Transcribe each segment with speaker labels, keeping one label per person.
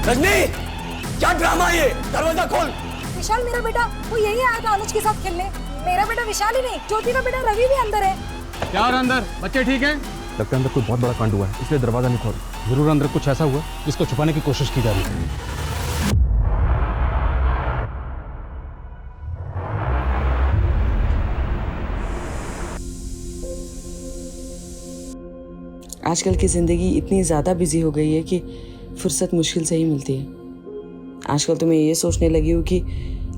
Speaker 1: रजनी, क्या ड्रामा है ये? दरवाजा खोल।
Speaker 2: विशाल मेरा बेटा, वो यही आया था अनुज के साथ खेलने। मेरा बेटा विशाल ही नहीं, ज्योति का बेटा रवि भी अंदर है।
Speaker 3: क्या और अंदर बच्चे ठीक हैं?
Speaker 4: लगता है अंदर कोई बहुत बड़ा कांड हुआ है, इसलिए दरवाजा नहीं खोल।
Speaker 3: जरूर अंदर कुछ ऐसा हुआ जिसको छुपाने की कोशिश की जा रही है।
Speaker 5: आजकल की ज़िंदगी इतनी ज़्यादा बिजी हो गई है कि फुर्सत मुश्किल से ही मिलती है। आजकल तो मैं ये सोचने लगी हूँ कि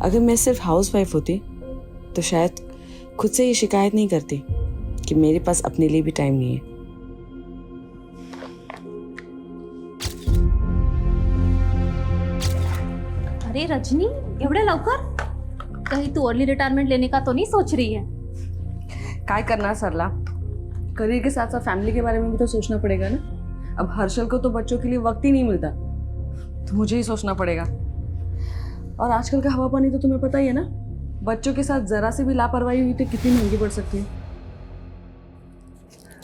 Speaker 5: अगर मैं सिर्फ हाउस वाइफ होती तो शायद खुद से ये शिकायत नहीं करती कि मेरे पास अपने लिए भी टाइम नहीं है।
Speaker 6: अरे रजनी, एवढे लवकर? कहीं तू अर्ली रिटायरमेंट लेने का तो नहीं सोच रही है?
Speaker 5: काय करना सरला, करियर के साथ साथ फैमिली के बारे में भी तो सोचना पड़ेगा ना। अब हर्षल को तो बच्चों के लिए वक्त ही नहीं मिलता, तो मुझे ही सोचना पड़ेगा। और आजकल का हवा पानी तो तुम्हें पता ही है ना, बच्चों के साथ जरा से भी लापरवाही हुई तो कितनी महंगी पड़ सकती है।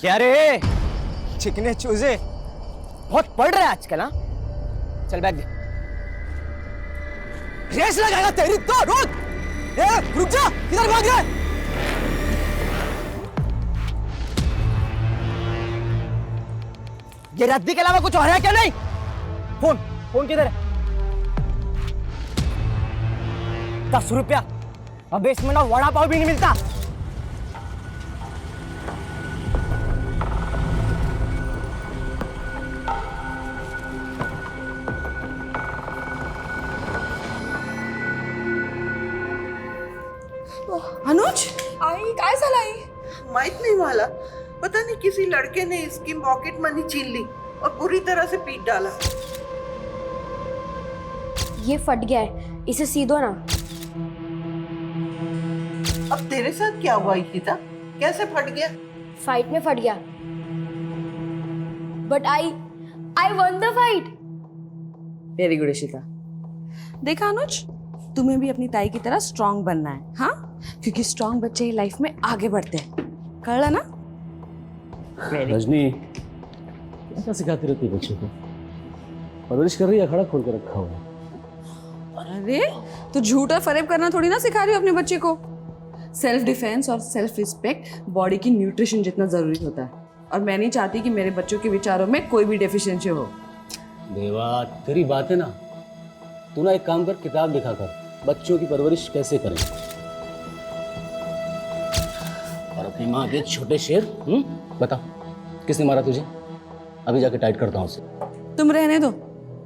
Speaker 1: क्या रे चिकने चूजे, बहुत पड़ रहा है आजकल। हाँ चल बैग दे, रेस लगाएगा तेरी तो। रुक जा, किधर भाग रहा है? ये रद्दी के अलावा कुछ और है क्या? नहीं, फोन फोन किधर है? 10 रुपया, अब इसमें ना वड़ा पाव भी नहीं मिलता।
Speaker 5: अनुज,
Speaker 2: आई काय झालं आई?
Speaker 7: माहित नहीं वाला, पता नहीं किसी लड़के ने इसकी पॉकेट मनी छीन ली और बुरी तरह से पीट डाला।
Speaker 8: ये फट गया है, इसे सी दो ना।
Speaker 7: अब तेरे साथ क्या हुआ इशिता? कैसे फट गया?
Speaker 8: फाइट में फट गया, but I one the fight.
Speaker 5: Very good Ishita. देखा अनुज, तुम्हें भी अपनी ताई की तरह स्ट्रांग बनना है, हाँ? क्योंकि स्ट्रांग बच्चे ही लाइफ में आगे बढ़ते हैं, कळलं ना?
Speaker 9: रजनी, क्या सिखाती रहती है बच्चों को? परवरिश कर रही है, अखाड़ा खोल कर रखा हुआ है।
Speaker 5: अरे तो झूठ और फरेब करना थोड़ी ना सिखा रही हो अपने बच्चे को। सेल्फ डिफेंस और सेल्फ रिस्पेक्ट बॉडी की न्यूट्रिशन जितना जरूरी होता है, और मैं नहीं चाहती कि मेरे बच्चों के विचारों में कोई भी डेफिशिएंसी हो।
Speaker 9: देवा, तेरी बात है ना, तू ना एक काम कर, किताब लिखा कर, बच्चों की परवरिश कैसे करें। और अपनी माँ के छोटे शेर। बता, किसने मारा तुझे? अभी जाके टाइट करता हूँ उसे।
Speaker 5: तुम रहने दो,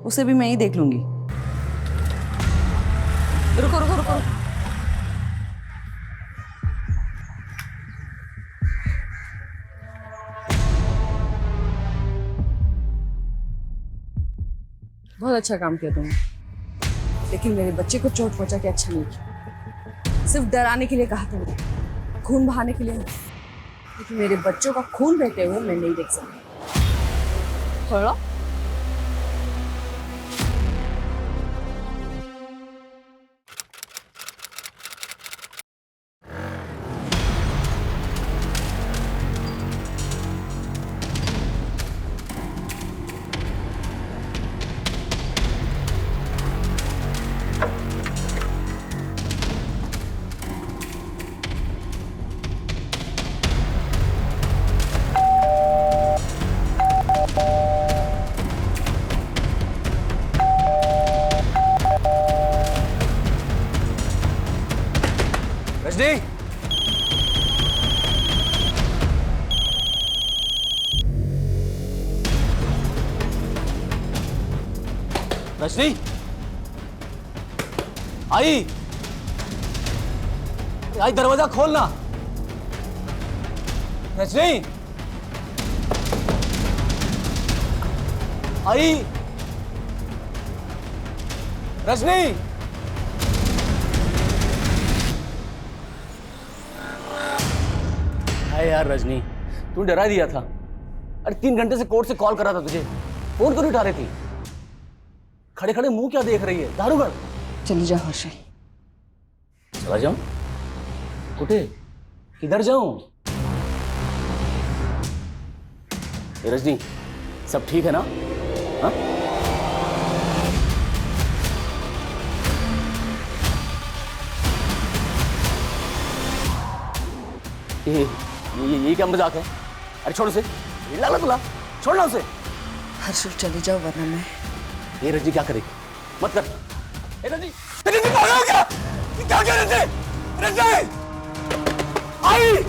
Speaker 5: उसे भी मैं ही देख लूंगी। रुको रुको रुको, बहुत अच्छा काम किया तुमने, लेकिन मेरे बच्चे को चोट पहुंचा के अच्छा नहीं किया। सिर्फ डराने के लिए कहा तुमने, खून बहाने के लिए नहीं। लेकिन मेरे बच्चों का खून बहते हुए मैं नहीं देख सकती। थोड़ा
Speaker 1: रजनी, रजनी, आई आई, दरवाजा खोलना। रजनी, आई, रजनी।
Speaker 9: अरे यार रजनी, तू डरा दिया था। अरे 3 घंटे से कोर्ट से कॉल कर रहा था तुझे, फोन क्यों नहीं उठा रही थी? खड़े खड़े मुंह क्या देख रही है? दारूगढ़
Speaker 5: चली जाओ हर्षल।
Speaker 9: चला जाऊं? कुठे? किधर जाऊं? रजनी, सब ठीक है ना? हाँ? ये क्या मजाक है? अरे छोड़ उसे, ये लगा तुला, छोड़ना उसे।
Speaker 5: हर्षल चले जाओ वरना मैं।
Speaker 9: ये रजनी क्या करेगी? मत कर। ए रजनी, रजनी पागल हो क्या? ये क्या कह रहे थे? रजनी! आई!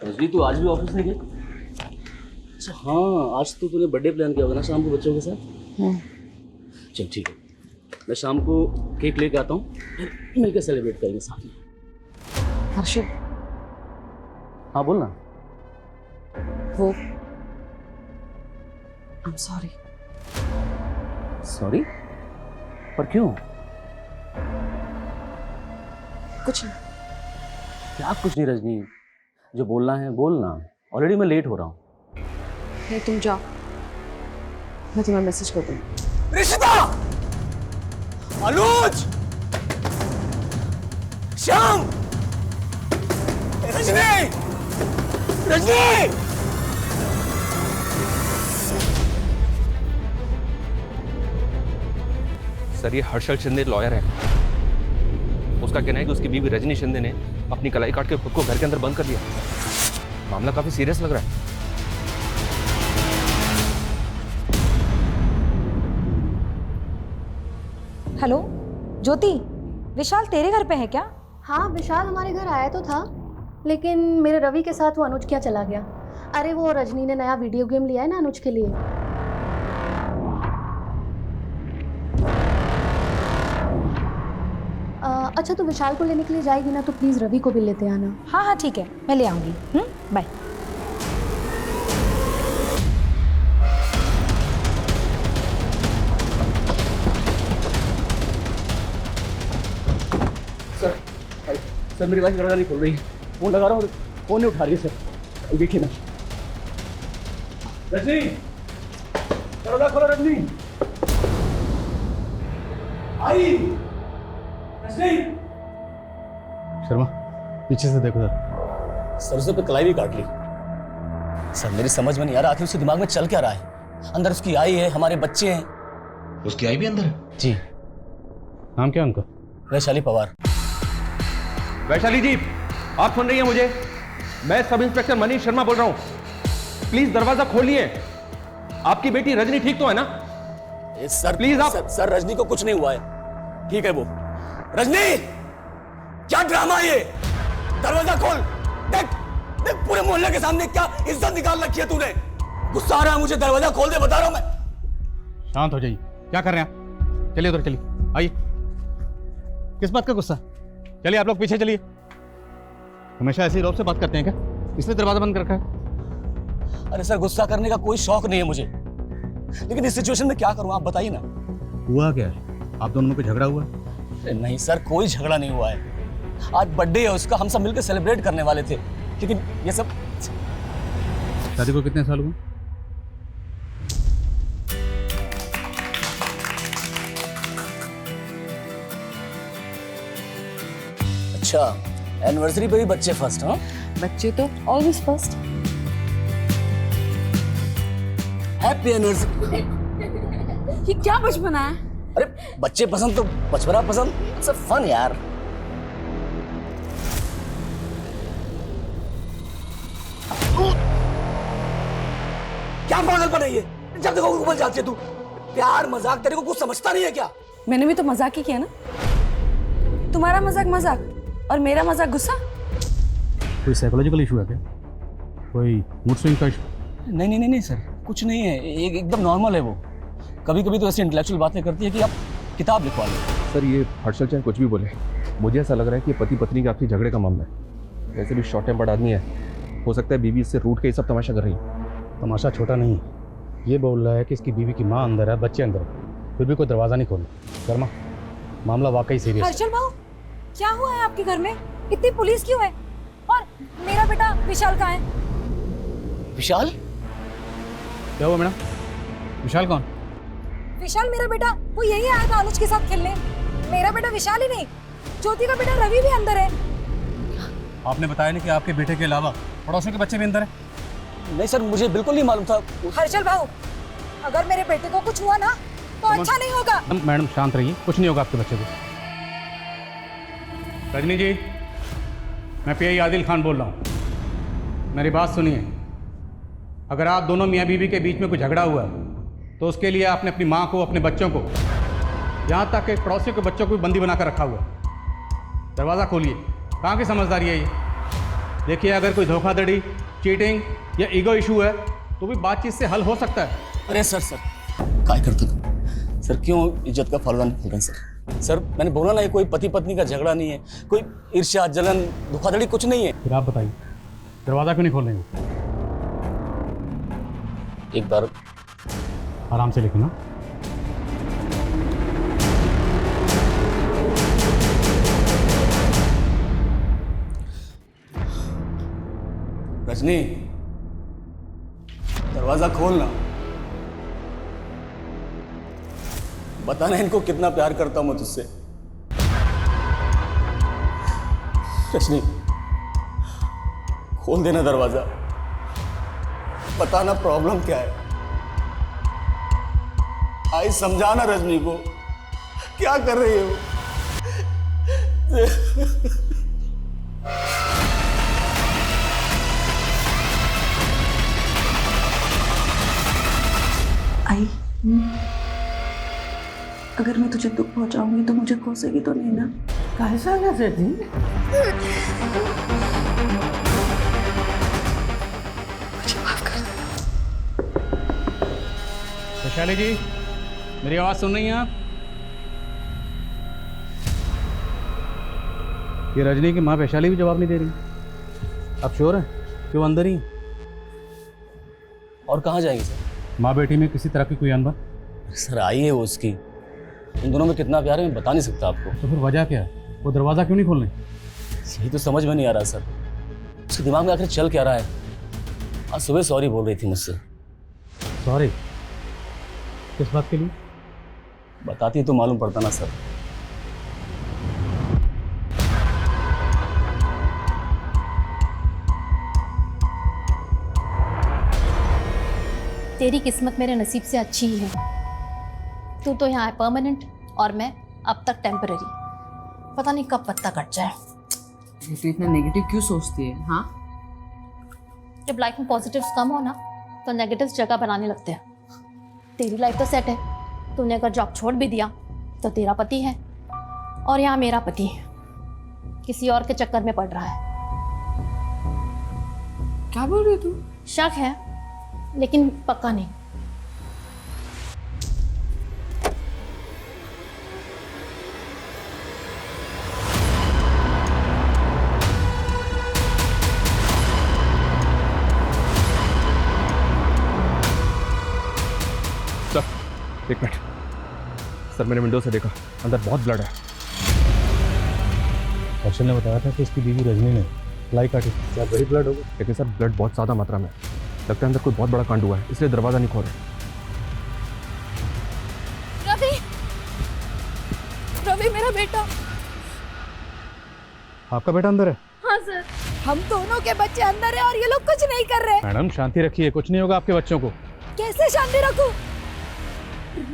Speaker 9: रजनी तू आज भी ऑफिस नहीं गई? अच्छा हाँ, आज तो तूने बर्थडे प्लान किया होगा ना शाम को बच्चों के साथ? चल ठीक है, मैं शाम को केक लेके आता हूँ, मिलकर सेलिब्रेट करेंगे साथ में।
Speaker 5: हर्षल
Speaker 9: हाँ बोल ना।
Speaker 5: वो आई एम सॉरी।
Speaker 9: सॉरी? पर क्यों?
Speaker 5: कुछ नहीं।
Speaker 9: क्या कुछ नहीं रजनी, जो बोलना है बोलना। ऑलरेडी मैं लेट हो रहा हूँ।
Speaker 5: नहीं तुम जाओ, मैं तुम्हें मैसेज कर दूँगी।
Speaker 1: रिश्ता, अनुज, श्याम, रजनी, रजनी।
Speaker 4: सर ये हर्षल शिंदे लॉयर है। उसका कहना है कि उसकी बीवी रजनी शिंदे ने अपनी कलाई काट के खुद को घर के अंदर बंद कर लिया। मामला काफी सीरियस लग रहा है।
Speaker 2: हेलो ज्योति, विशाल तेरे घर पे है क्या?
Speaker 6: हाँ विशाल हमारे घर आया तो था, लेकिन मेरे रवि के साथ वो अनुज क्या चला गया। अरे वो रजनी ने नया वीडियो गेम लिया है ना अनुज के लिए। अच्छा तो विशाल को लेने के लिए जाएगी ना, तो प्लीज़ रवि को भी लेते आना।
Speaker 2: हाँ हाँ ठीक है, मैं ले आऊँगी। बाय।
Speaker 9: सर मेरी वाइफ दरवाजा नहीं खोल रही है, फोन लगा रहा हूँ, फोन नहीं उठा रही है सर। देखिए ना। रजनी, दरवाजा खोलो रजनी। आई, रजनी।
Speaker 3: शर्मा पीछे से देखो सर।
Speaker 9: सरसों पे कलाई भी काट ली। सर मेरी समझ में नहीं आ रहा आखिर उसके दिमाग में चल क्या रहा है। अंदर उसकी आई है, हमारे बच्चे हैं।
Speaker 10: उसकी आई भी अंदर है?
Speaker 9: जी।
Speaker 3: नाम क्या है उनका?
Speaker 9: वैशाली पवार।
Speaker 4: वैशाली जी, आप सुन रही हैं मुझे? मैं सब इंस्पेक्टर मनीष शर्मा बोल रहा हूं। प्लीज दरवाजा खोलिए। आपकी बेटी रजनी ठीक तो है ना?
Speaker 9: सर
Speaker 4: प्लीज आप।
Speaker 9: सर रजनी को कुछ नहीं हुआ है, ठीक है वो। रजनी, क्या ड्रामा ये? दरवाजा खोल। देख देख, पूरे मोहल्ले के सामने क्या इज्जत निकाल रखी है तूने। गुस्सा आ रहा है मुझे, दरवाजा खोल दे, बता रहा हूं मैं।
Speaker 3: शांत हो जाइए, क्या कर रहे हैं आप? चलिए उधर चलिए, आइए। किस बात का गुस्सा? चलिए आप लोग पीछे चलिए। हमेशा ऐसी रौब से बात करते हैं क्या? इसलिए दरवाजा बंद कर रखा है।
Speaker 9: अरे सर गुस्सा करने का कोई शौक नहीं है मुझे, लेकिन इस सिचुएशन में क्या करूं आप बताइए ना।
Speaker 3: हुआ क्या है? आप दोनों में कोई झगड़ा हुआ?
Speaker 9: नहीं सर, कोई झगड़ा नहीं हुआ है। आज बर्थडे है उसका, हम सब मिलकर सेलिब्रेट करने वाले थे, लेकिन ये सब।
Speaker 3: शादी को कितने साल हुए?
Speaker 9: अच्छा, एनिवर्सरी पे भी बच्चे फर्स्ट? हाँ,
Speaker 5: बच्चे तो ऑलवेज फर्स्ट।
Speaker 9: Happy anniversary.
Speaker 5: ये क्या बचपना है?
Speaker 9: अरे बच्चे पसंद तो बचपना पसंद, सब फन यार। क्या पागलपन है ये? जब देखो ऊपर जाती है तू। प्यार मजाक तेरे को कुछ समझता नहीं है क्या?
Speaker 5: मैंने भी तो मजाक ही किया ना। तुम्हारा मजाक मजाक और मेरा मजाक गुस्सा।
Speaker 3: कोई साइकोलॉजिकल इशू है क्या? कोई मूड स्विंग का इशू?
Speaker 9: नहीं सर, कुछ नहीं है, एकदम नॉर्मल है वो। कभी कभी तो ऐसी इंटेलेक्चुअल बातें करती है कि आप किताब लिखवा लो।
Speaker 4: सर ये हर्षल चाहे कुछ भी बोले, मुझे ऐसा लग रहा है कि पति पत्नी के आपसी झगड़े का मामला है। वैसे भी शॉर्ट टेम्पर्ड आदमी है, हो सकता है बीवी इससे रूठ के ये सब तमाशा कर रही है।
Speaker 3: तमाशा छोटा नहीं है। ये बोल रहा है कि इसकी बीवी की माँ अंदर है, बच्चे अंदर है, फिर भी कोई दरवाज़ा नहीं खोला। शर्मा, मामला वाकई सीरियस है।
Speaker 2: हर्षल बाबू, क्या हुआ है आपके घर में? इतनी पुलिस क्यों है? और मेरा बेटा विशाल कहाँ है?
Speaker 9: विशाल?
Speaker 3: क्या हुआ मैडम? विशाल कौन?
Speaker 2: विशाल मेरा बेटा, वो यही आया था अनुज के साथ खेलने। मेरा बेटा विशाल ही नहीं, ज्योति का बेटा रवि भी अंदर है।
Speaker 3: आपने बताया नहीं कि आपके बेटे के अलावा पड़ोसियों के बच्चे भी अंदर हैं?
Speaker 9: नहीं सर, मुझे बिल्कुल नहीं मालूम था।
Speaker 2: हर्षल भाऊ, अगर मेरे बेटे को कुछ हुआ ना तो अच्छा नहीं होगा।
Speaker 3: मैडम शांत रहिए, कुछ नहीं होगा आपके बच्चे को। रजनी जी, मैं पीआई आदिल खान बोल रहा हूँ। मेरी बात सुनिए, अगर आप दोनों मियाँ बीवी के बीच में कोई झगड़ा हुआ तो उसके लिए आपने अपनी माँ को, अपने बच्चों को, यहाँ तक कि पड़ोसियों के बच्चों को भी बंदी बनाकर रखा हुआ। दरवाज़ा खोलिए। कहाँ की समझदारी है ये? देखिए, अगर कोई धोखाधड़ी, चीटिंग या ईगो इशू है तो भी बातचीत से हल हो सकता है।
Speaker 9: अरे सर काय करते तुम? सर क्यों इज्जत का फलदान बोल रहे हैं सर? सर मैंने बोला ना, ये कोई पति पत्नी का झगड़ा नहीं है, कोई ईर्ष्या, जलन, धोखाधड़ी कुछ नहीं है।
Speaker 3: फिर आप बताइए, दरवाज़ा क्यों नहीं खोल रहे हो?
Speaker 9: एक बार
Speaker 3: आराम से लिखना।
Speaker 9: रजनी, दरवाजा खोलना। बताना इनको कितना प्यार करता हूं मैं तुझसे। रजनी, खोल देना दरवाजा। बताना प्रॉब्लम क्या है। आई समझाना रजनी को, क्या कर रही हो?
Speaker 5: आई, अगर मैं तुझे दुख पहुंचाऊंगी तो मुझे कोसेगी तो नहीं ना?
Speaker 7: कैसा लगे थी?
Speaker 5: मुझे माफ कर दे।
Speaker 3: वैशाली जी, मेरी आवाज़ सुन रही हैं आप? ये रजनी की माँ वैशाली भी जवाब नहीं दे रही। आप श्योर हैं कि वो अंदर ही हैं?
Speaker 9: और कहाँ जाएंगे सर?
Speaker 3: माँ बेटी में किसी तरह की कोई अनबन?
Speaker 9: सर आई है वो उसकी, उन दोनों में कितना प्यार है मैं बता नहीं सकता आपको।
Speaker 3: तो फिर वजह क्या है? वो दरवाज़ा क्यों नहीं खोल रहे?
Speaker 9: यही तो समझ में नहीं आ रहा सर, उसके दिमाग में आखिर चल क्या रहा है। आज सुबह सॉरी बोल रही थी मुझसे।
Speaker 3: सॉरी? किस बात के लिए?
Speaker 9: बताती तो मालूम पड़ता ना सर।
Speaker 6: तेरी किस्मत मेरे नसीब से अच्छी ही है। तू तो यहाँ है परमानेंट और मैं अब तक टेम्पररी। पता नहीं कब पत्ता कट जाए।
Speaker 5: ये तो इतना नेगेटिव क्यों सोचती है? हाँ,
Speaker 6: जब लाइफ में पॉजिटिव्स कम हो ना तो नेगेटिव्स जगह बनाने लगते हैं। तेरी लाइफ तो सेट है, तूने अगर जॉब छोड़ भी दिया तो तेरा पति है और यहाँ मेरा पति किसी और के चक्कर में पड़ रहा है।
Speaker 5: क्या बोल रही तू?
Speaker 6: शक है लेकिन पक्का नहीं।
Speaker 4: सर एक मिनट। सर मैंने विंडो से देखा, अंदर बहुत ब्लड है।
Speaker 3: हर्षल ने बताया था कि इसकी बीवी रजनी ने लाई काटी। क्या वही ब्लड होगा?
Speaker 4: लेकिन सर ब्लड बहुत ज़्यादा मात्रा में है। लगता है अंदर कोई बहुत बड़ा कांड हुआ है, इसलिए दरवाज़ा नहीं खोल रहे।
Speaker 6: रवि, रवि मेरा बेटा।
Speaker 3: आपका बेटा अंदर है?
Speaker 6: हाँ सर।
Speaker 2: हम दोनों के बच्चे अंदर है और ये लोग कुछ नहीं कर रहे।
Speaker 3: मैडम शांति रखिए, कुछ नहीं होगा आपके बच्चों को।
Speaker 2: कैसे शांति रखूं?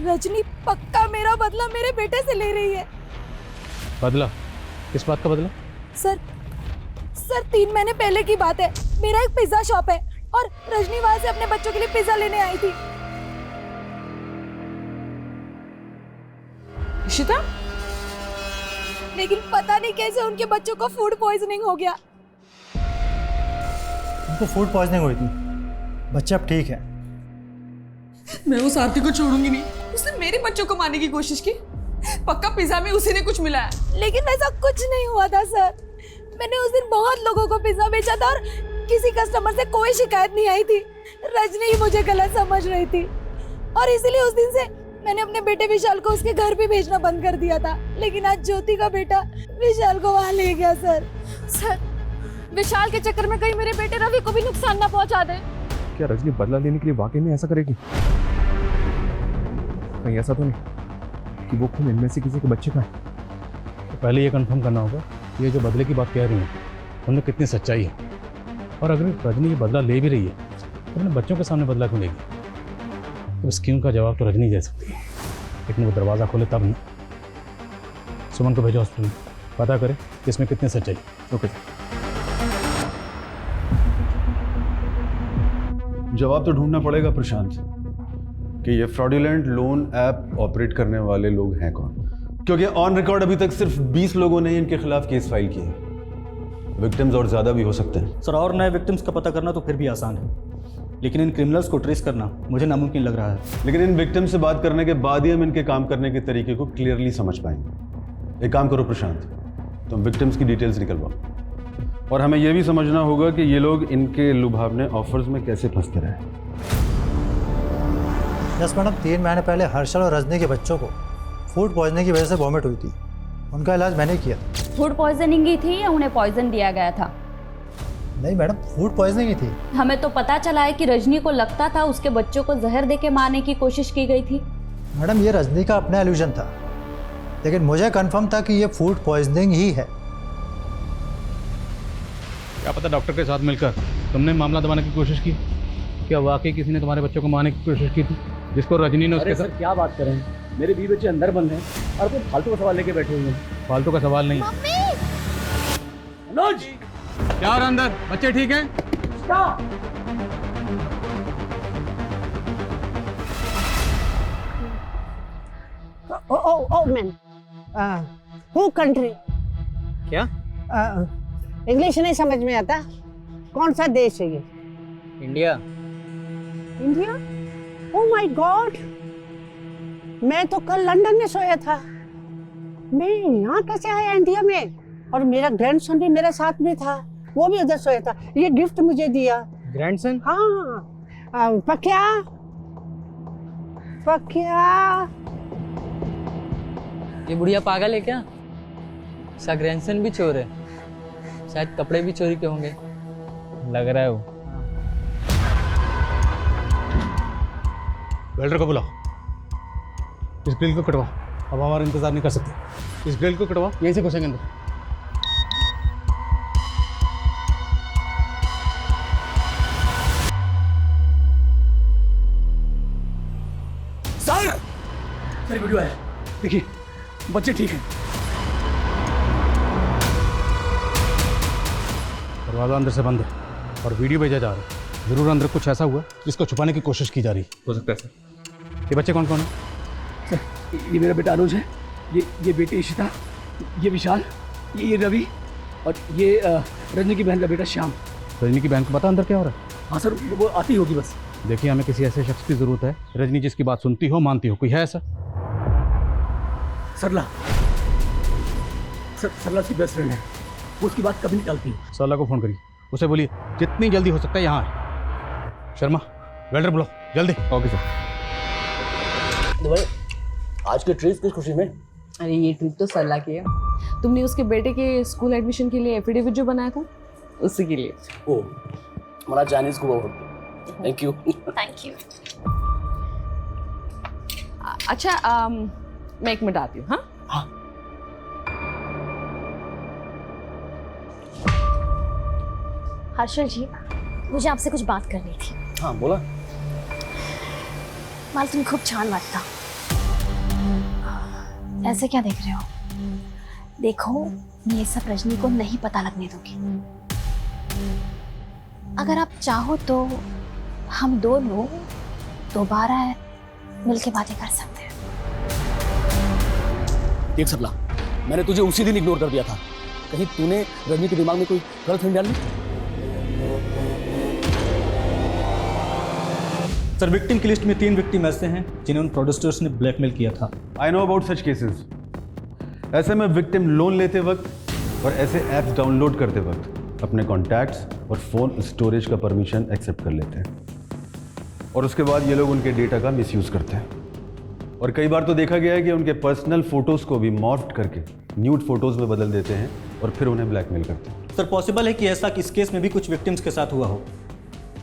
Speaker 2: रजनी पक्का मेरा बदला मेरे बेटे से ले रही है।
Speaker 3: बदला? किस बात का बदला?
Speaker 2: सर 3 महीने पहले की बात है। मेरा एक पिज्जा शॉप है और रजनी वहां से अपने बच्चों के लिए पिज्जा लेने आई थी।
Speaker 5: इशिता?
Speaker 2: लेकिन पता नहीं कैसे उनके बच्चों को फूड पॉइजनिंग हो गया।
Speaker 11: उनको फूड पॉइजनिंग हुई थी। बच्चा अब ठीक है।
Speaker 5: मैं उस आरती को छोड़ूंगी नहीं। उसने मेरे बच्चों को मारने की कोशिश की। पक्का पिज्जा में उसी ने कुछ मिलाया।
Speaker 2: लेकिन वैसा कुछ नहीं हुआ था सर। मैंने उस दिन बहुत लोगों को पिज्जा बेचा था और किसी कस्टमर से कोई शिकायत नहीं आई थी। रजनी ही मुझे गलत समझ रही थी और इसीलिए उस दिन से मैंने अपने बेटे विशाल को उसके घर भी भेजना बंद कर दिया था। लेकिन आज ज्योति का बेटा विशाल को वहां ले गया सर।
Speaker 6: विशाल के चक्कर में कहीं मेरे बेटे रवि को भी नुकसान ना पहुंचा दे।
Speaker 4: क्या रजनी बदला लेने के लिए वाकई में ऐसा करेगी? कहीं ऐसा तो नहीं कि वो खून इनमें से किसी के बच्चे का है?
Speaker 3: तो पहले ये कंफर्म करना होगा, ये जो बदले की बात कह रही हैं उनमें कितनी सच्चाई है, और अगर रजनी ये बदला ले भी रही है तो अपने बच्चों के सामने बदला क्यों लेगी? तो इस स्कीम का जवाब तो रजनी दे सकती है, लेकिन वो दरवाज़ा खोले तब नहीं। सुमन को भेजो हॉस्पिटल में, पता करें कि इसमें कितनी सच्चाई। Okay sir.
Speaker 12: जवाब तो ढूंढना पड़ेगा प्रशांत कि ये फ्रॉडुलेंट लोन ऐप ऑपरेट करने वाले लोग हैं कौन, क्योंकि ऑन रिकॉर्ड अभी तक सिर्फ 20 लोगों ने इनके खिलाफ केस फाइल किए हैं। विक्टिम्स और ज़्यादा भी हो सकते हैं।
Speaker 11: सर, और नए विक्टिम्स का पता करना तो फिर भी आसान है, लेकिन इन क्रिमिनल्स को ट्रेस करना मुझे नामुमकिन लग रहा है।
Speaker 12: लेकिन इन विक्टिम से बात करने के बाद ही हम इनके काम करने के तरीके को क्लियरली समझ पाएंगे। एक काम करो प्रशांत, तुम विक्टिम्स की डिटेल्स निकलवाओ, और हमें यह भी समझना होगा कि ये लोग इनके लुभावने ऑफर्स में कैसे फंसते रहे।
Speaker 11: यस मैडम, 3 महीने पहले हर्षल और रजनी के बच्चों को फूड पॉइजनिंग की वजह से वॉमिट हुई थी। उनका इलाज मैंने किया।
Speaker 13: फूड पॉइजनिंग ही थी या उन्हें पॉइजन दिया गया था?
Speaker 11: नहीं मैडम, फूड पॉइजनिंग ही थी।
Speaker 13: हमें तो पता चला है कि रजनी को लगता था उसके बच्चों को जहर देके मारने की कोशिश की गई थी।
Speaker 11: मैडम, ये रजनी का अपना इल्यूजन था, लेकिन मुझे कंफर्म था कि ये फूड पॉइजनिंग ही है।
Speaker 3: क्या पता डॉक्टर के साथ मिलकर तुमने मामला दबाने की कोशिश की? क्या वाकई किसी ने तुम्हारे बच्चों को मारने की कोशिश की थी, जिसको रजनी ने उसके साथ?
Speaker 9: क्या बात करें, मेरे 20 बच्चे अंदर बंद हैं और कोई फालतू का सवाल लेके बैठे हुए हैं।
Speaker 3: फालतू का सवाल नहीं।
Speaker 9: मनोज,
Speaker 3: क्या हो रहा अंदर? बच्चे ठीक हैं?
Speaker 14: Oh man, who country?
Speaker 1: क्या?
Speaker 14: इंग्लिश नहीं समझ में आता। कौन सा देश है ये?
Speaker 1: India.
Speaker 14: India? Oh my God, मैं तो कल लंदन में सोया था। मैं यहाँ कैसे आया इंडिया में? और मेरा ग्रैंडसन भी मेरे साथ में था, वो भी उधर सोया था। ये गिफ्ट मुझे दिया।
Speaker 1: ग्रैंडसन?
Speaker 14: हाँ। पक्या पक्या।
Speaker 15: ये बुढ़िया पागल है क्या? इसका ग्रैंडसन भी चोर है, शायद कपड़े भी चोरी के होंगे।
Speaker 3: लग रहा है वो। वेल्डर को बुलाओ, इस ग्रिल को कटवा। अब हमारा इंतजार नहीं कर सकते। इस ग्रिल को कटवा, यहीं से घुसेंगे अंदर।
Speaker 9: सर वीडियो है, देखिए बच्चे ठीक हैं।
Speaker 3: दरवाजा अंदर से बंद है और वीडियो भेजा जा रहा है। जरूर अंदर कुछ ऐसा हुआ जिसको छुपाने की कोशिश की जा रही है।
Speaker 4: हो सकता है सर।
Speaker 3: ये बच्चे कौन कौन है?
Speaker 9: सर ये मेरा बेटा अनुज है, ये बेटी इशिता, ये विशाल, ये रवि, और ये रजनी की बहन का बेटा श्याम।
Speaker 3: रजनी की बहन को पता अंदर क्या हो रहा है?
Speaker 9: हाँ सर, वो आती होगी बस।
Speaker 3: देखिए, हमें किसी ऐसे शख्स की जरूरत है रजनी जिसकी बात सुनती हो, मानती हो। कोई है ऐसा?
Speaker 9: सरला, सरला की बेस्ट फ्रेंड है, वो उसकी बात कभी नहीं टालती है।
Speaker 3: सरला को फोन करिए, उसे बोलिए जितनी जल्दी हो सकता है यहाँ आए। शर्मा, वेल्डर बुलाओ जल्दी।
Speaker 9: Okay sir.
Speaker 15: भाई, आज के ट्रिप किस खुशी में?
Speaker 5: अरे ये ट्रिप तो सरला की है। तुमने उसके बेटे के स्कूल एडमिशन के लिए एफिडेविट जो बनाया था, उसी के लिए।
Speaker 15: ओ, हमारा चाइनीज को थैंक यू।
Speaker 6: Thank you.
Speaker 5: अच्छा, मैं 1 मिनट आती हूँ। हाँ
Speaker 15: हाँ।
Speaker 6: हर्षल जी, मुझे आपसे कुछ बात करनी थी।
Speaker 15: हाँ बोला।
Speaker 6: मला तुम्ही खूप छान वाटता। ऐसे क्या देख रहे हो? देखो, मैं ये सब रजनी को नहीं पता लगने दूंगी। अगर आप चाहो तो हम दोनों दोबारा मिलके बातें कर सकते हैं।
Speaker 15: देख सबला, मैंने तुझे उसी दिन इग्नोर कर दिया था। कहीं तूने रजनी के दिमाग में कोई गलत फहमी डाल ली?
Speaker 11: सर, विक्टिम की लिस्ट में 3 विक्टिम ऐसे हैं जिन्हें उन प्रोड्यूसर्स ने ब्लैकमेल किया था।
Speaker 12: I know about such cases. ऐसे में विक्टिम लोन लेते वक्त और ऐसे ऐप्स डाउनलोड करते वक्त अपने कॉन्टैक्ट्स और फ़ोन स्टोरेज का परमिशन एक्सेप्ट कर लेते हैं, और उसके बाद ये लोग उनके डेटा का मिसयूज़ करते हैं। और कई बार तो देखा गया है कि उनके पर्सनल फ़ोटोज़ को भी मॉर्फ्ड करके न्यूड फोटोज़ में बदल देते हैं और फिर उन्हें ब्लैकमेल करते हैं।
Speaker 11: सर, पॉसिबल है कि ऐसा इस केस में भी कुछ विक्टिम्स के साथ हुआ हो,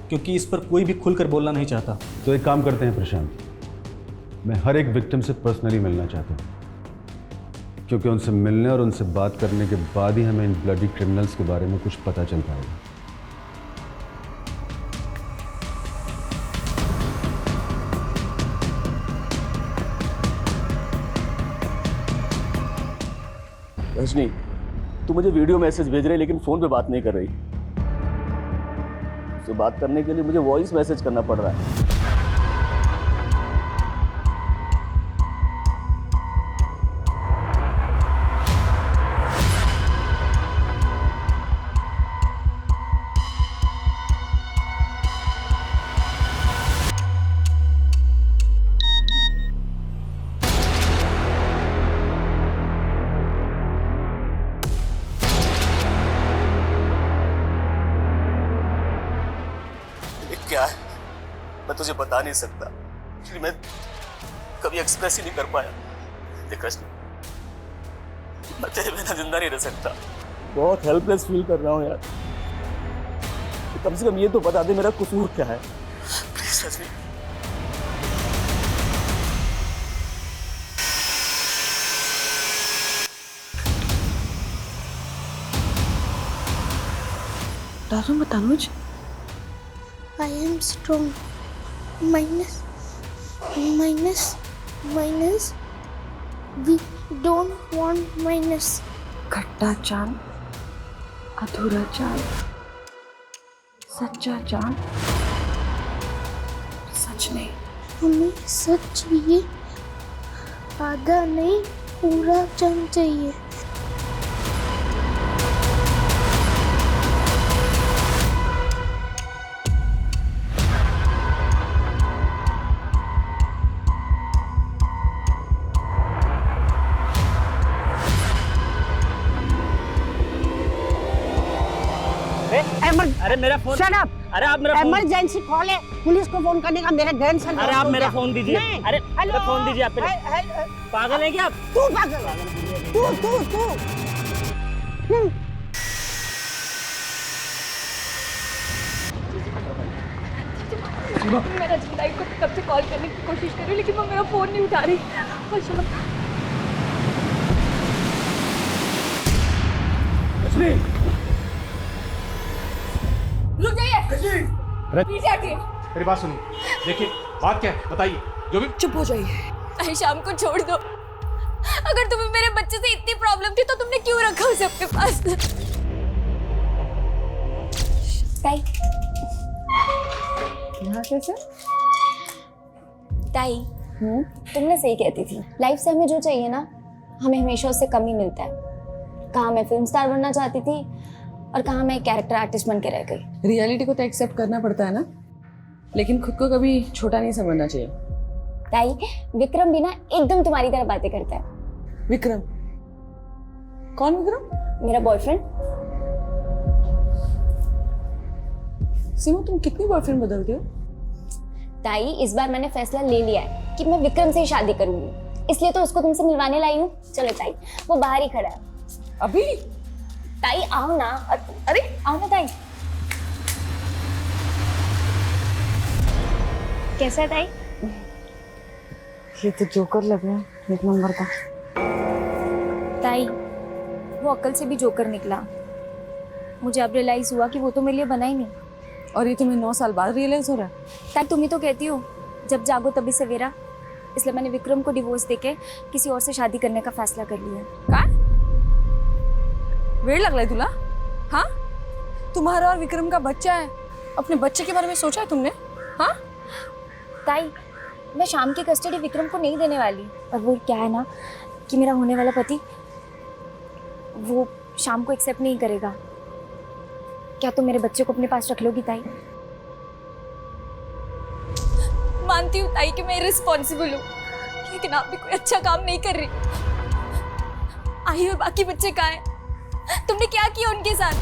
Speaker 11: क्योंकि इस पर कोई भी खुलकर बोलना नहीं चाहता।
Speaker 12: तो एक काम करते हैं प्रशांत, मैं हर एक विक्टिम से पर्सनली मिलना चाहता हूँ। क्योंकि उनसे मिलने और उनसे बात करने के बाद ही हमें इन ब्लडी क्रिमिनल्स के बारे में कुछ पता चल पाएगा।
Speaker 9: रजनी, तू मुझे वीडियो मैसेज भेज रही लेकिन फोन पे बात नहीं कर रही। उससे बात करने के लिए मुझे वॉइस मैसेज करना पड़ रहा है। क्या है मैं तुझे बता नहीं सकता, क्योंकि मैं कभी एक्सप्रेस ही नहीं कर पाया। देख रजनी, मैं तेरे बिना जिंदा नहीं रह सकता। बहुत हेल्पलेस फील कर रहा हूँ यार। तो कम से कम ये तो बता दे मेरा कसूर क्या है, प्लीज रजनी।
Speaker 5: दारू मत अनुज।
Speaker 16: I am strong. Minus. We don't want minus.
Speaker 5: खट्टा चांद, अधूरा चांद, सच्चा चांद, सच नहीं।
Speaker 16: हमें सच चाहिए, आधा नहीं पूरा चांद चाहिए।
Speaker 14: अरे मेरा फोन। Shut up.
Speaker 15: अरे आप मेरा
Speaker 14: इमरजेंसी कॉल है, पुलिस को फोन करने का। मेरे ग्रैंडसन।
Speaker 15: अरे आप मेरा फोन दीजिए। अरे
Speaker 14: हेलो,
Speaker 15: फोन दीजिए आप। पागल है क्या आप?
Speaker 14: तू पागल है। तू
Speaker 8: मैं रजनी को कब से कॉल करने की कोशिश कर रही हूँ लेकिन वो मेरा फोन नहीं उठा रही।
Speaker 6: रुक जाइए। पीछे हटिए।
Speaker 3: मेरी बात सुनिए, देखिए बात क्या है बताइए। जो भी
Speaker 6: चुप हो जाइए। शाम को छोड़ दो। अगर तुम्हें मेरे बच्चे से इतनी प्रॉब्लम थी तो तुमने क्यों रखा उसे अपने पास?
Speaker 8: ताई,
Speaker 5: यहाँ कैसे?
Speaker 8: ताई, तुमने सही कहती थी। लाइफ से हमें जो चाहिए ना, हमें हमेशा उससे कम ही मिलता है। कहाँ मैं फिल्म स्टार बनना चाहती थी और कहाँ मैं कैरेक्टर आर्टिस्ट बन के रह गई।
Speaker 5: रियलिटी को तो एक्सेप्ट करना पड़ता है ना, लेकिन खुद को कभी छोटा नहीं समझना चाहिए।
Speaker 8: ताई, विक्रम भी ना एकदम तुम्हारी तरह बातें करता है।
Speaker 5: विक्रम? कौन विक्रम?
Speaker 8: मेरा बॉयफ्रेंड।
Speaker 5: सीमा, तुम कितनी बॉयफ्रेंड बदलते हो?
Speaker 8: ताई, इस बार मैंने फैसला ले लिया है कि मैं विक्रम से ही शादी करूंगी, इसलिए तो उसको तुमसे मिलवाने लाई हूँ। चलो ताई, वो बाहर ही खड़ा है।
Speaker 5: अभी?
Speaker 8: ताई आओ ना। अरे आओ ना ताई। कैसा है ताई?
Speaker 5: ये तो जोकर लग रहा है, एक नंबर का।
Speaker 8: ताई, वो अक्ल से भी जोकर निकला। मुझे अब रियलाइज हुआ कि वो तो मेरे लिए बना ही नहीं।
Speaker 5: और ये तुम्हें 9 साल बाद रियलाइज हो रहा है?
Speaker 8: ताई, तुम ही तो कहती हो जब जागो तभी सवेरा। इसलिए मैंने विक्रम को डिवोर्स देके किसी और से शादी करने का फैसला कर लिया।
Speaker 5: क्या? वेड़ लग रहा है तुला? हाँ, तुम्हारा और विक्रम का बच्चा है। अपने बच्चे के बारे में सोचा है तुमने? हाँ
Speaker 8: ताई, मैं शाम की कस्टडी विक्रम को नहीं देने वाली। और वो क्या है ना कि मेरा होने वाला पति वो शाम को एक्सेप्ट नहीं करेगा। क्या तुम मेरे बच्चे को अपने पास रख लोगी ताई? मानती हूँ ताई कि मैं इररिस्पॉन्सिबल हूँ, लेकिन आप भी कोई अच्छा काम नहीं कर रही। आई और बाकी बच्चे कहाँ हैं? तुमने क्या किया उनके साथ?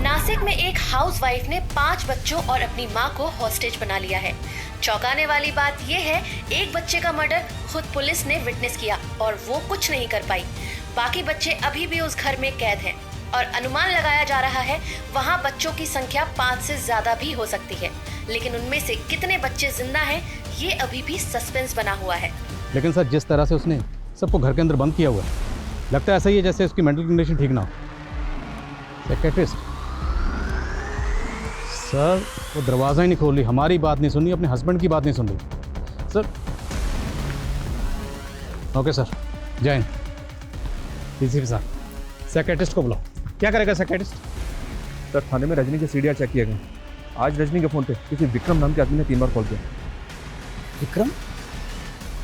Speaker 17: नासिक में एक हाउसवाइफ ने 5 बच्चों और अपनी मां को हॉस्टेज बना लिया है। चौंकाने वाली बात यह है, एक बच्चे का मर्डर खुद पुलिस ने विटनेस किया और वो कुछ नहीं कर पाई। बाकी बच्चे अभी भी उस घर में कैद हैं और अनुमान लगाया जा रहा है वहां बच्चों की संख्या 5 से ज्यादा भी हो सकती है। लेकिन उनमें से कितने बच्चे जिंदा हैं, ये अभी भी सस्पेंस बना हुआ है।
Speaker 3: लेकिन सर, जिस तरह से उसने सबको घर के अंदर बंद किया हुआ है, लगता है ऐसा ही है जैसे उसकी मेंटल कंडीशन ठीक ना हो। साइकियाट्रिस्ट सर, वो दरवाज़ा ही नहीं खोल रही, हमारी बात नहीं सुन रही, अपने हस्बैंड की बात नहीं सुन रही सर। ओके सर, जय हिंद। डीसीपी साहब, साइकियाट्रिस्ट को बुलाओ। क्या करेगा साइकियाट्रिस्ट?
Speaker 4: सर, थाने में रजनी के सीढ़ियाँ चेक किए गए। आज रजनी के फ़ोन पे किसी विक्रम नाम के आदमी ने 3 बार कॉल किया।
Speaker 9: विक्रम?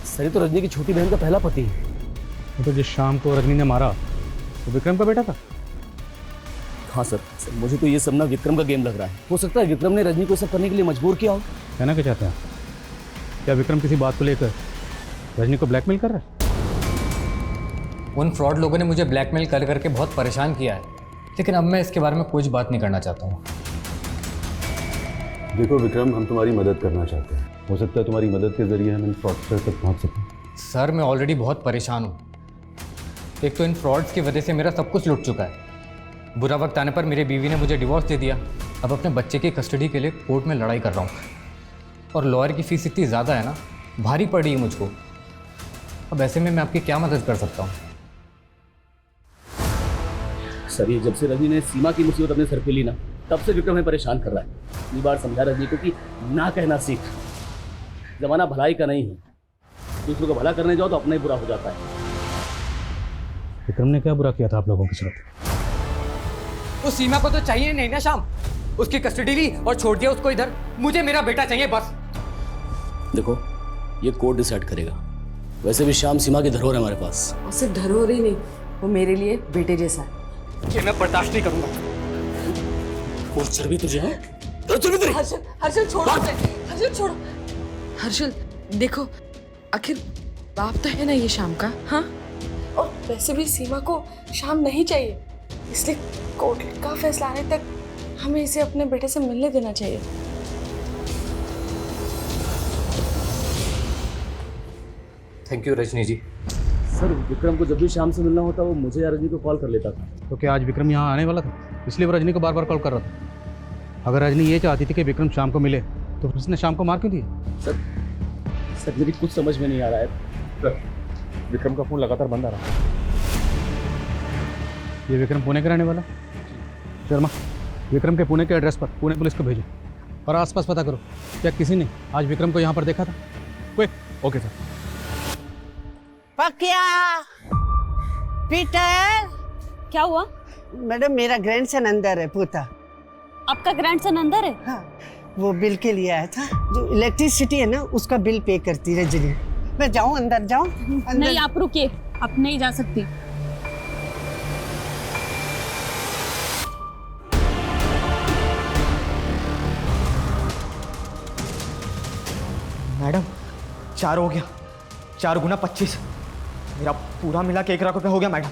Speaker 9: सर, ये तो रजनी की छोटी बहन का पहला पति है।
Speaker 3: वो तो जिस शाम को रजनी ने मारा वो विक्रम का बेटा था।
Speaker 9: हाँ सर, मुझे तो ये सब ना विक्रम का गेम लग रहा है। हो सकता है विक्रम ने रजनी को सब करने के लिए मजबूर किया हो।
Speaker 3: कहना क्या चाहते हैं? क्या विक्रम किसी बात को लेकर रजनी को ब्लैकमेल कर रहा है?
Speaker 15: उन फ्रॉड लोगों ने मुझे ब्लैकमेल कर करके बहुत परेशान किया है, लेकिन अब मैं इसके बारे में कुछ बात नहीं करना चाहता हूँ।
Speaker 12: देखो विक्रम, हम तुम्हारी मदद करना चाहते हैं। हो सकता है तुम्हारी मदद के जरिए हम इन फ्रॉडस्टर तक पहुँच सकें।
Speaker 15: सर, मैं ऑलरेडी बहुत परेशान हूँ। एक तो इन फ्रॉड्स की वजह से मेरा सब कुछ लुट चुका है। बुरा वक्त आने पर मेरी बीवी ने मुझे डिवोर्स दे दिया। अब अपने बच्चे की कस्टडी के लिए कोर्ट में लड़ाई कर रहा हूँ, और लॉयर की फीस इतनी ज़्यादा है ना, भारी पड़ रही है मुझको। अब ऐसे में मैं आपकी क्या मदद कर सकता हूँ?
Speaker 9: सर, ये जब से रजनी ने सीमा की मुसीबत अपने सर पे ली ना, तब से विक्रम हमें परेशान कर रहा है। इतनी बार समझा रजनी को कि ना कहना सीख। जमाना भलाई का नहीं है, दूसरों का भला करने जाओ तो अपना ही बुरा हो जाता है।
Speaker 3: विक्रम ने क्या बुरा किया था आप लोगों के साथ?
Speaker 15: उस सीमा को तो चाहिए नहीं ना श्याम, उसकी कस्टडी ली और छोड़ दिया उसको इधर। मुझे मेरा बेटा चाहिए बस।
Speaker 9: देखो, ये कोर्ट डिसाइड करेगा। वैसे भी श्याम सीमा की धरोहर है हमारे पास।
Speaker 5: और सिर्फ धरोहर ही नहीं, वो मेरे लिए बेटे जैसा है।
Speaker 9: ये मैं बर्दाश्त नहीं करूंगा। और चर्बी तुझे है?
Speaker 5: हर्षल, हर्षल छोड़ो उसे। हर्षल छोड़ो। हर्षल देखो, आखिर बाप तो है ना ये शाम का, हाँ? और वैसे भी सीमा को शाम नहीं चाहिए, इसलिए कोर्ट का फैसला आने तक हमें इसे अपने बेटे से मिलने देना चाहिए।
Speaker 15: Thank you Rajni ji.
Speaker 9: Sir, Vikram को जब भी शाम से मिलना होता वो मुझे या रजनी को कॉल कर लेता था।
Speaker 3: तो क्या आज विक्रम यहाँ आने वाला था, इसलिए वो रजनी को बार बार कॉल कर रहा था? अगर रजनी ये चाहती थी कि विक्रम शाम को मिले तो उसने शाम को मार क्यों दिया?
Speaker 9: सर मेरी कुछ समझ में नहीं आ रहा है।
Speaker 4: सर, विक्रम का फ़ोन लगातार बंद आ रहा है।
Speaker 3: ये विक्रम पुणे का रहने वाला? शर्मा, विक्रम के पुणे के एड्रेस पर पुणे पुलिस को भेजो और आसपास पता करो क्या किसी ने आज विक्रम को यहाँ पर देखा था।
Speaker 4: Okay sir.
Speaker 14: पक्या, पीटर।
Speaker 13: क्या हुआ?
Speaker 14: मैडम, मेरा ग्रैंडसन अंदर है। पूता,
Speaker 13: आपका ग्रैंडसन अंदर है?
Speaker 14: हाँ, वो बिल के लिए आया था। जो इलेक्ट्रिसिटी है ना, उसका बिल पे करती है रजनी। मैं जाऊँ अंदर? जाऊँ?
Speaker 13: नहीं, आप रुकिए, आप नहीं जा सकती।
Speaker 1: मैडम, 4 हो गया। 4 गुना 25, मेरा पूरा मिला के 1 लाख रुपए हो गया मैडम।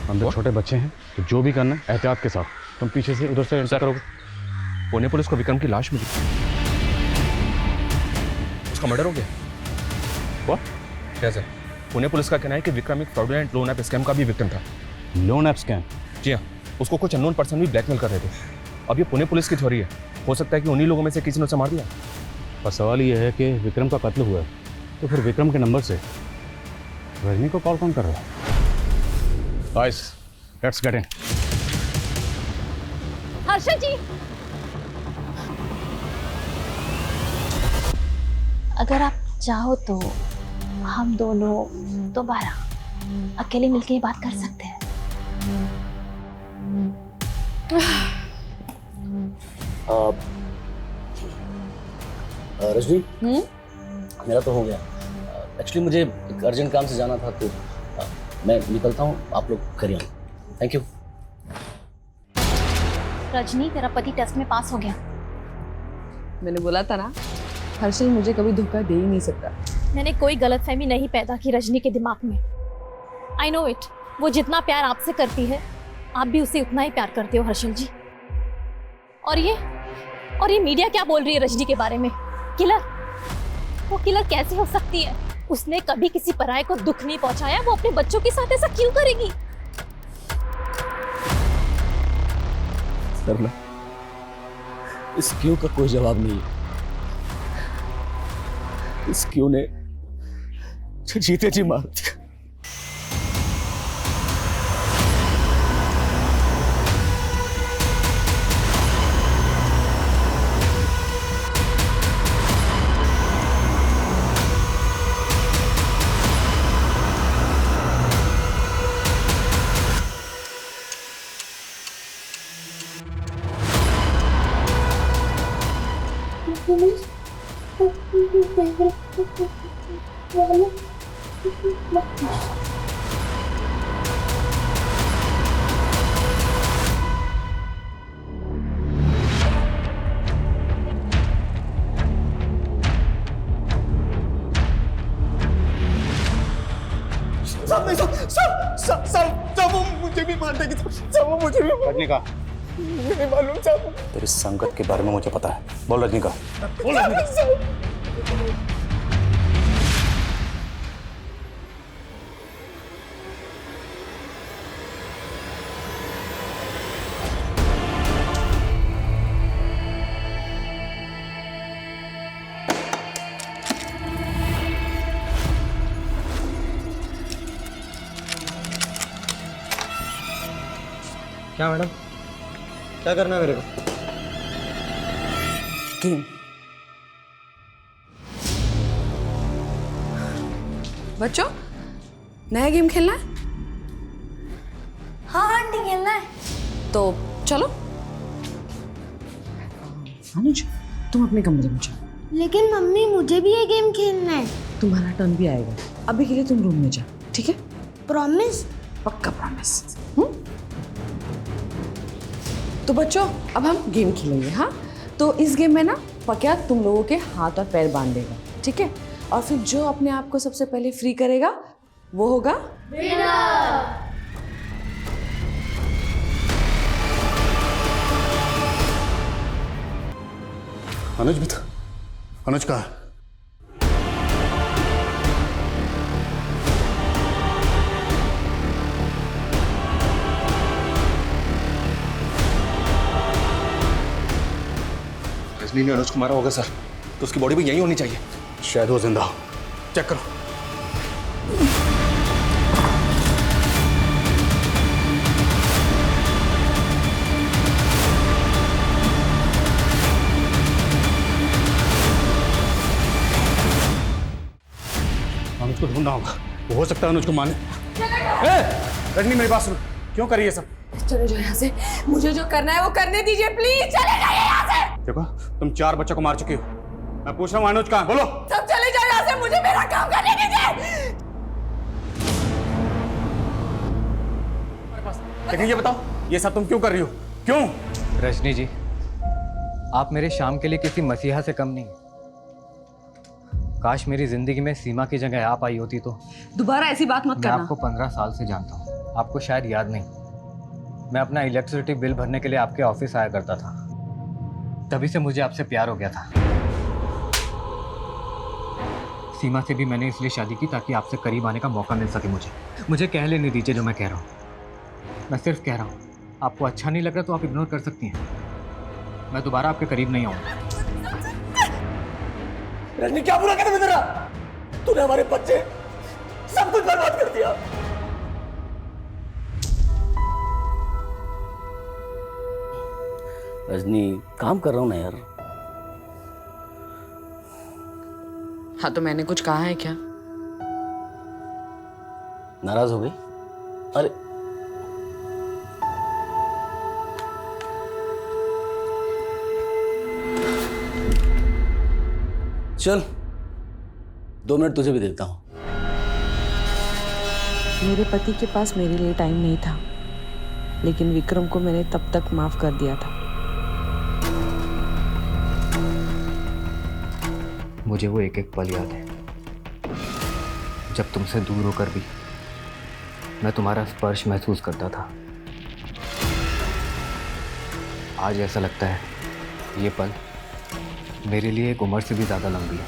Speaker 3: अंदर छोटे बच्चे हैं तो जो भी करना है एहतियात के साथ। तुम पीछे से उधर से एंटर करोगे।
Speaker 4: पुणे पुलिस को विक्रम की लाश मिली, उसका मर्डर हो गया।
Speaker 3: What?
Speaker 4: कैसे? पुणे पुलिस का कहना है कि विक्रम एक फ्रॉडुलेंट लोन ऐप स्कैम का भी विक्टिम था।
Speaker 3: Loan app scam?
Speaker 4: जी हाँ, उसको कुछ अननोन पर्सन भी ब्लैकमेल कर रहे थे। अब ये पुणे पुलिस की थ्योरी है, हो सकता है कि उन्हीं लोगों में से किसी ने उसे मार दिया।
Speaker 3: पर सवाल ये है कि विक्रम का कत्ल हुआ है तो फिर विक्रम के नंबर से रजनी को कॉल कौन कर रहा है? Guys, let's get in.
Speaker 6: Harshal ji, अगर आप चाहो तो हम दोनों दोबारा अकेले मिलके ये बात कर सकते हैं।
Speaker 9: रजनी, मेरा तो हो गया। एक्चुअली मुझे एक अर्जेंट काम से जाना था, तो मैं निकलता हूँ। आप लोग करिए। Thank you.
Speaker 6: रजनी, तेरा पति टेस्ट में पास हो गया।
Speaker 5: मैंने बोला था ना, हर्षल मुझे कभी धोखा दे ही नहीं सकता।
Speaker 6: मैंने कोई गलतफहमी नहीं पैदा की रजनी के दिमाग में। I know it. वो जितना प्यार आपसे करती है, आप भी उसे उतना ही प्यार करते हो हर्षल जी। और ये मीडिया क्या बोल रही है रजनी के बारे में? किलर? वो किलर कैसे हो सकती है? उसने कभी किसी पराये को दुख नहीं पहुंचाया। वो अपने बच्चों के साथ ऐसा क्यों करेगी?
Speaker 9: सरला, इस क्यों का कोई जवाब नहीं है। इस क्यों ने जीते जी मार दिया। सब वो मुझे भी मार देगी, सब वो मुझे भी मार।
Speaker 10: रजनीका,
Speaker 9: नहीं मालूम साहब।
Speaker 10: तेरी संगत के बारे में मुझे पता है। बोल रजनीका।
Speaker 9: बोल रजनीका।
Speaker 1: क्या मैडम, क्या करना है मेरे को?
Speaker 5: गेम। बच्चों, नया गेम खेलना है?
Speaker 8: हाँ आंटी, खेलना है।
Speaker 5: तो चलो। अनुज, तुम अपने कमरे में जाओ।
Speaker 16: लेकिन मम्मी मुझे भी ये गेम खेलना है।
Speaker 5: तुम्हारा टर्न भी आएगा। अभी के लिए तुम रूम में जाओ, ठीक है?
Speaker 16: प्रॉमिस?
Speaker 5: पक्का प्रॉमिस। तो बच्चों, अब हम गेम खेलेंगे। हाँ, तो इस गेम में ना पक्या तुम लोगों के हाथ और पैर बांध देगा, ठीक है? और फिर जो अपने आप को सबसे पहले फ्री करेगा वो होगा विनर।
Speaker 10: अनुज भी था। अनुज कहाँ है?
Speaker 9: रजनी ने अनुज को मारा होगा सर, तो उसकी बॉडी भी यहीं होनी चाहिए।
Speaker 10: शायद वो जिंदा हो।
Speaker 9: चेक करो।
Speaker 10: अनुज को ढूंढना होगा। वो हो सकता है अनुज को मारने।
Speaker 9: रजनी मेरी बात सुनो, क्यों करी ये सब?
Speaker 5: चले जाओ यहाँ से। मुझे जो करना है वो करने दीजिए, प्लीज चले जाइए यहाँ से।
Speaker 10: देखो, तुम 4 बच्चों को मार चुके हो। मैं पूछ रहा हूँ अनुज कहाँ? बोलो।
Speaker 5: सब चले जाओ यहाँ से, मुझे मेरा काम करने दीजिए।
Speaker 10: लेकिन ये बताओ, ये सब तुम क्यों कर रही हो? क्यों?
Speaker 15: रजनी जी, आप मेरे शाम के लिए किसी मसीहा से कम नहीं। काश मेरी जिंदगी में सीमा की जगह आप आई होती तो।
Speaker 5: दोबारा ऐसी बात मत करना।
Speaker 15: मैं आपको 15 साल से जानता हूँ, आपको शायद याद नहीं। मैं अपना इलेक्ट्रिसिटी बिल भरने के लिए आपके ऑफिस आया करता था, तभी से मुझे आपसे प्यार हो गया था। सीमा से भी मैंने इसलिए शादी की ताकि आपसे करीब आने का मौका मिल सके। मुझे कह लेने दीजिए जो मैं कह रहा हूँ। मैं सिर्फ कह रहा हूँ, आपको अच्छा नहीं लग रहा तो आप इग्नोर कर सकती हैं। मैं दोबारा आपके करीब नहीं आऊँगा।
Speaker 9: रजनी, क्या बुरा कर तेरा? तूने हमारे बच्चे सब कुछ बर्बाद कर दिया।
Speaker 18: रजनी, काम कर रहा हूँ ना यार।
Speaker 5: हाँ, तो मैंने कुछ कहा है क्या?
Speaker 18: नाराज हो गई? अरे चल, 2 मिनट तुझे भी देता हूं।
Speaker 5: मेरे पति के पास मेरे लिए टाइम नहीं था, लेकिन विक्रम को मैंने तब तक माफ कर दिया था।
Speaker 15: मुझे वो एक एक पल याद है जब तुमसे दूर होकर भी मैं तुम्हारा स्पर्श महसूस करता था। आज ऐसा लगता है ये पल मेरे लिए एक उम्र से भी ज्यादा लंबी है।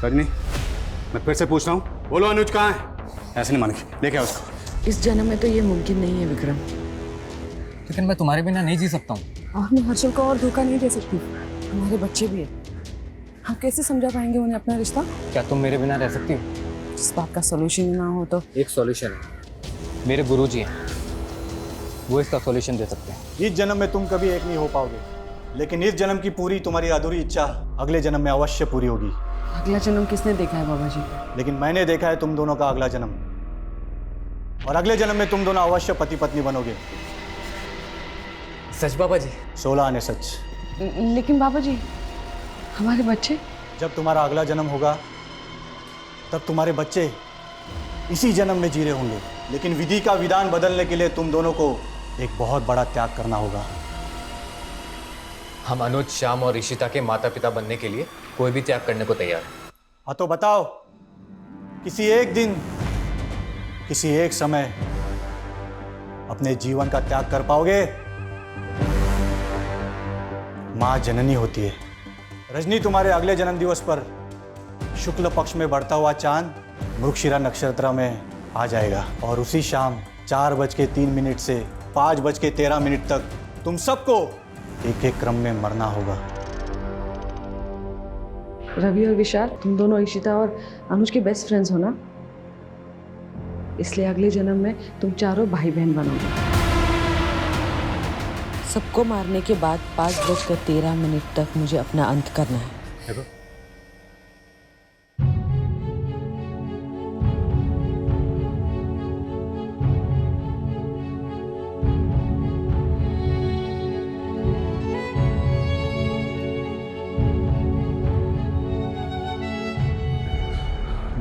Speaker 10: रजनी, मैं फिर से पूछ रहा हूँ, बोलो अनुज कहाँ है? ऐसे नहीं मानेगी, लेके आओ उसको।
Speaker 5: इस जन्म में तो ये मुमकिन नहीं है विक्रम।
Speaker 15: लेकिन मैं तुम्हारे बिना नहीं जी सकता हूँ।
Speaker 5: और मैं हर्षल को और धोखा नहीं दे सकती। हमारे बच्चे भी हैं। हम कैसे समझा पाएंगे उन्हें अपना रिश्ता?
Speaker 15: क्या तुम मेरे बिना रह सकती हो?
Speaker 5: इस बात का सोल्यूशन ना हो तो?
Speaker 15: एक सॉल्यूशन है, मेरे गुरुजी हैं, वो इसका सॉल्यूशन दे सकते हैं।
Speaker 11: इस जन्म में तुम कभी एक नहीं हो पाओगे, लेकिन इस जन्म की पूरी तुम्हारी अधूरी इच्छा अगले जन्म में अवश्य पूरी होगी।
Speaker 5: अगला जन्म किसने देखा है बाबा जी?
Speaker 11: लेकिन मैंने देखा है तुम दोनों का अगला जन्म, और अगले जन्म में तुम दोनों अवश्य पति पत्नी बनोगे।
Speaker 15: सच बाबा जी?
Speaker 11: 16 आने सच।
Speaker 5: लेकिन बाबा जी हमारे बच्चे?
Speaker 11: जब तुम्हारा अगला जन्म होगा तब तुम्हारे बच्चे इसी जन्म में जी रहे होंगे, लेकिन विधि का विधान बदलने के लिए तुम दोनों को एक बहुत बड़ा त्याग करना होगा।
Speaker 15: हम अनुज, श्याम और ऋषिता के माता पिता बनने के लिए कोई भी त्याग करने को तैयार है।
Speaker 11: हाँ तो बताओ, किसी एक दिन, किसी एक समय अपने जीवन का त्याग कर पाओगे? माँ जननी होती है। रजनी, तुम्हारे अगले जन्म दिवस पर शुक्ल पक्ष में बढ़ता हुआ चांद मृगशिरा नक्षत्र में आ जाएगा, और उसी शाम 4:03 से 5:13 तक तुम सबको एक एक क्रम में मरना होगा।
Speaker 5: रवि और विशाल, तुम दोनों ईशिता और अनुज के बेस्ट फ्रेंड्स हो ना, इसलिए अगले जन्म में तुम चारों भाई बहन बनोगे। सबको मारने के बाद 5:13 तक मुझे अपना अंत करना है।
Speaker 10: देखो,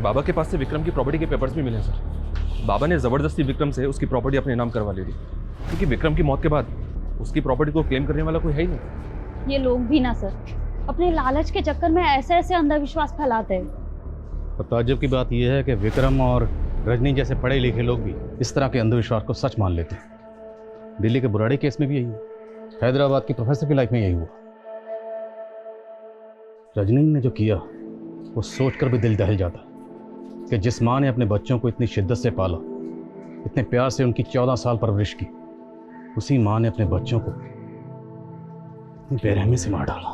Speaker 4: बाबा के पास से विक्रम की प्रॉपर्टी के पेपर्स भी मिले हैं सर। बाबा ने ज़बरदस्ती विक्रम से उसकी प्रॉपर्टी अपने नाम करवा ली थी, क्योंकि विक्रम की मौत के बाद उसकी प्रॉपर्टी को क्लेम करने वाला कोई है ही नहीं।
Speaker 13: ये लोग भी ना सर अपने लालच के चक्कर में ऐसे ऐसे अंधविश्वास फैलाते हैं।
Speaker 3: और ताज्जुब की बात यह है कि विक्रम और रजनी जैसे पढ़े लिखे लोग भी इस तरह के अंधविश्वास को सच मान लेते हैं। दिल्ली के बुराड़ी केस में भी यही हुआ, हैदराबाद की प्रोफेसर की लाइफ में यही हुआ। रजनी ने जो किया वो सोचकर भी दिल दहल जाता कि जिस माँ ने अपने बच्चों को इतनी शिद्दत से पाला, इतने प्यार से उनकी 14 साल परवरिश की, उसी माँ ने अपने बच्चों को इतनी बेरहमी से मार डाला।